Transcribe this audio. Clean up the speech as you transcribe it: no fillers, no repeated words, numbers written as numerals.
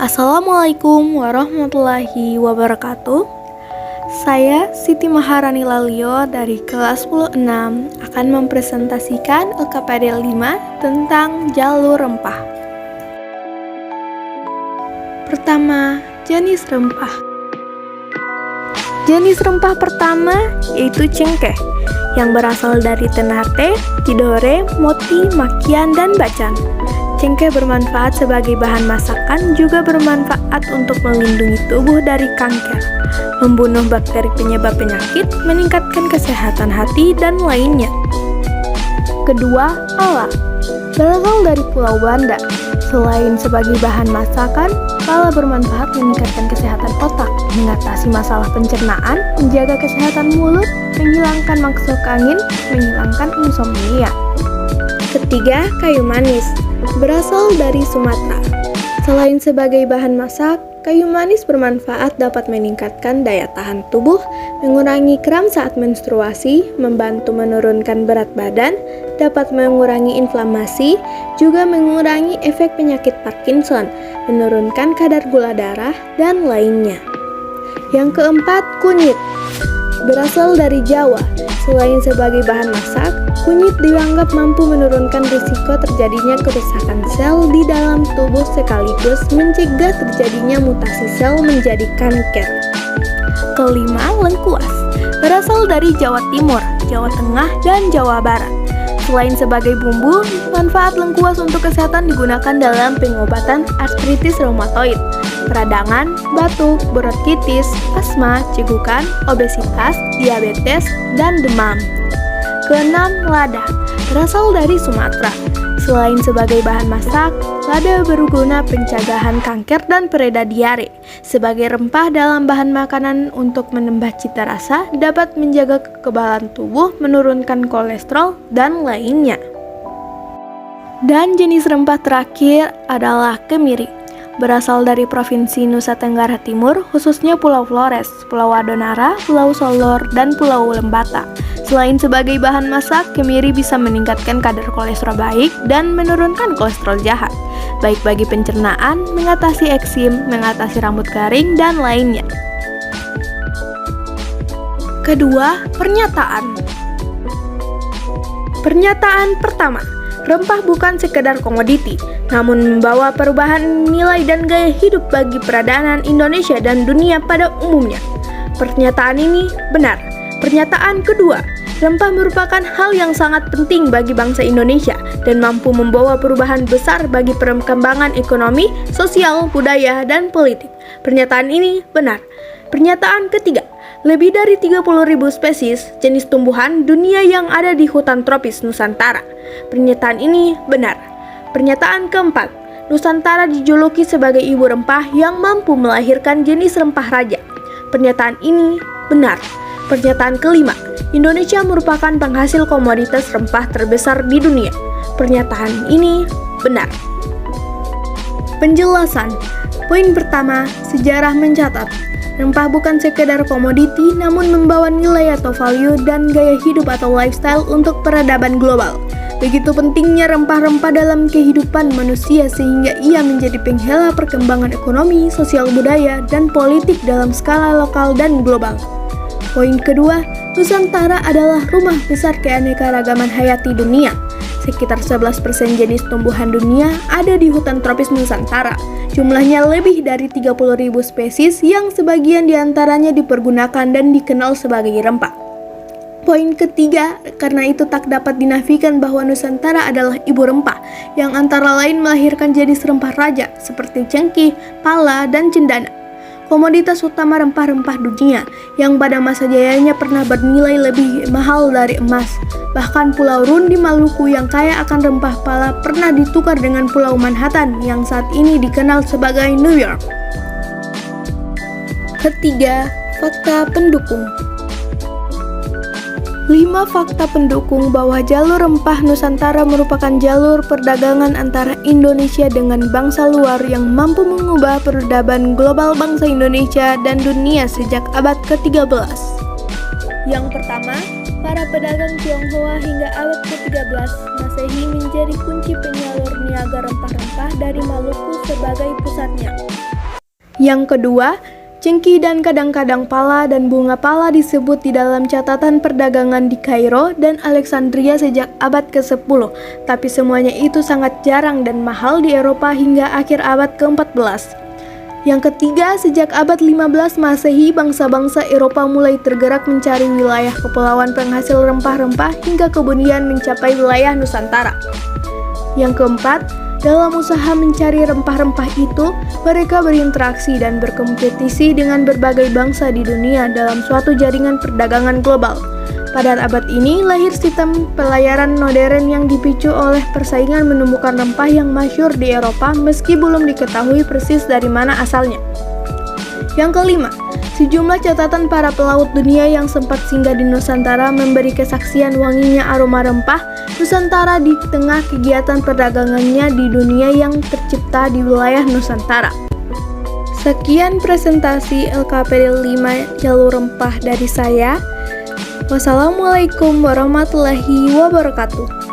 Assalamualaikum warahmatullahi wabarakatuh. Saya Siti Maharani Lalio dari kelas 10-6 akan mempresentasikan LKPD 5 tentang jalur rempah. Pertama, jenis rempah. Jenis rempah pertama yaitu cengkeh yang berasal dari Ternate, Tidore, Moti, Makian, dan Bacan. Cengkeh bermanfaat sebagai bahan masakan, juga bermanfaat untuk melindungi tubuh dari kanker, membunuh bakteri penyebab penyakit, meningkatkan kesehatan hati, dan lainnya. Kedua, pala. Berasal dari Pulau Banda. Selain sebagai bahan masakan, pala bermanfaat meningkatkan kesehatan otak, mengatasi masalah pencernaan, menjaga kesehatan mulut, menghilangkan masuk angin, menghilangkan insomnia. Ketiga, kayu manis. Berasal dari Sumatera. Selain sebagai bahan masak, kayu manis bermanfaat dapat meningkatkan daya tahan tubuh, mengurangi kram saat menstruasi, membantu menurunkan berat badan, dapat mengurangi inflamasi, juga mengurangi efek penyakit Parkinson, menurunkan kadar gula darah, dan lainnya. Yang keempat, kunyit. Berasal dari Jawa. Selain sebagai bahan masak, kunyit dianggap mampu menurunkan risiko terjadinya kerusakan sel di dalam tubuh sekaligus mencegah terjadinya mutasi sel menjadi kanker. Kelima, lengkuas. Berasal dari Jawa Timur, Jawa Tengah, dan Jawa Barat. Selain sebagai bumbu, manfaat lengkuas untuk kesehatan digunakan dalam pengobatan artritis reumatoid, peradangan, batuk, bronkitis, asma, cegukan, obesitas, diabetes, dan demam. Keenam, lada. Berasal dari Sumatera. Selain sebagai bahan masak, lada berguna pencegahan kanker dan pereda diare. Sebagai rempah dalam bahan makanan untuk menambah cita rasa, dapat menjaga kekebalan tubuh, menurunkan kolesterol, dan lainnya. Dan jenis rempah terakhir adalah kemiri. Berasal dari Provinsi Nusa Tenggara Timur, khususnya Pulau Flores, Pulau Adonara, Pulau Solor, dan Pulau Lembata. Selain sebagai bahan masak, kemiri bisa meningkatkan kadar kolesterol baik dan menurunkan kolesterol jahat, baik bagi pencernaan, mengatasi eksim, mengatasi rambut garing, dan lainnya. Kedua, pernyataan. Pernyataan pertama. Rempah bukan sekedar komoditi, namun membawa perubahan nilai dan gaya hidup bagi peradaban Indonesia dan dunia pada umumnya. Pernyataan ini benar. Pernyataan kedua, rempah merupakan hal yang sangat penting bagi bangsa Indonesia dan mampu membawa perubahan besar bagi perkembangan ekonomi, sosial, budaya, dan politik. Pernyataan ini benar. Pernyataan ketiga, lebih dari 30.000 spesies jenis tumbuhan dunia yang ada di hutan tropis Nusantara. Pernyataan ini benar. Pernyataan keempat, Nusantara dijuluki sebagai ibu rempah yang mampu melahirkan jenis rempah raja. Pernyataan ini benar. Pernyataan kelima, Indonesia merupakan penghasil komoditas rempah terbesar di dunia. Pernyataan ini benar. Penjelasan. Poin pertama, sejarah mencatat. Rempah bukan sekedar komoditi, namun membawa nilai atau value dan gaya hidup atau lifestyle untuk peradaban global. Begitu pentingnya rempah-rempah dalam kehidupan manusia sehingga ia menjadi penghela perkembangan ekonomi, sosial budaya, dan politik dalam skala lokal dan global. Poin kedua, Nusantara adalah rumah besar keanekaragaman hayati dunia. Sekitar 11% jenis tumbuhan dunia ada di hutan tropis Nusantara. Jumlahnya lebih dari 30.000 spesies yang sebagian diantaranya dipergunakan dan dikenal sebagai rempah. Poin ketiga, karena itu tak dapat dinafikan bahwa Nusantara adalah ibu rempah yang antara lain melahirkan jenis rempah raja seperti cengkih, pala, dan cendana. Komoditas utama rempah-rempah dunia yang pada masa jayanya pernah bernilai lebih mahal dari emas. Bahkan Pulau Run di Maluku yang kaya akan rempah pala pernah ditukar dengan Pulau Manhattan yang saat ini dikenal sebagai New York. Ketiga, fakta pendukung. 5 fakta pendukung bahwa jalur rempah Nusantara merupakan jalur perdagangan antara Indonesia dengan bangsa luar yang mampu mengubah peradaban global bangsa Indonesia dan dunia sejak abad ke-13. Yang pertama, para pedagang Tionghoa hingga abad ke-13 Masehi menjadi kunci penyalur niaga rempah-rempah dari Maluku sebagai pusatnya. Yang kedua, cengkih dan kadang-kadang pala dan bunga pala disebut di dalam catatan perdagangan di Kairo dan Alexandria sejak abad ke-10, tapi semuanya itu sangat jarang dan mahal di Eropa hingga akhir abad ke-14. Yang ketiga, sejak abad 15 Masehi, bangsa-bangsa Eropa mulai tergerak mencari wilayah kepulauan penghasil rempah-rempah hingga kemudian mencapai wilayah Nusantara. Yang keempat, dalam usaha mencari rempah-rempah itu, mereka berinteraksi dan berkompetisi dengan berbagai bangsa di dunia dalam suatu jaringan perdagangan global. Pada abad ini, lahir sistem pelayaran modern yang dipicu oleh persaingan menemukan rempah yang masyhur di Eropa meski belum diketahui persis dari mana asalnya. Yang kelima, sejumlah catatan para pelaut dunia yang sempat singgah di Nusantara memberi kesaksian wanginya aroma rempah Nusantara di tengah kegiatan perdagangannya di dunia yang tercipta di wilayah Nusantara. Sekian presentasi LKPD 5 Jalur Rempah dari saya. Wassalamualaikum warahmatullahi wabarakatuh.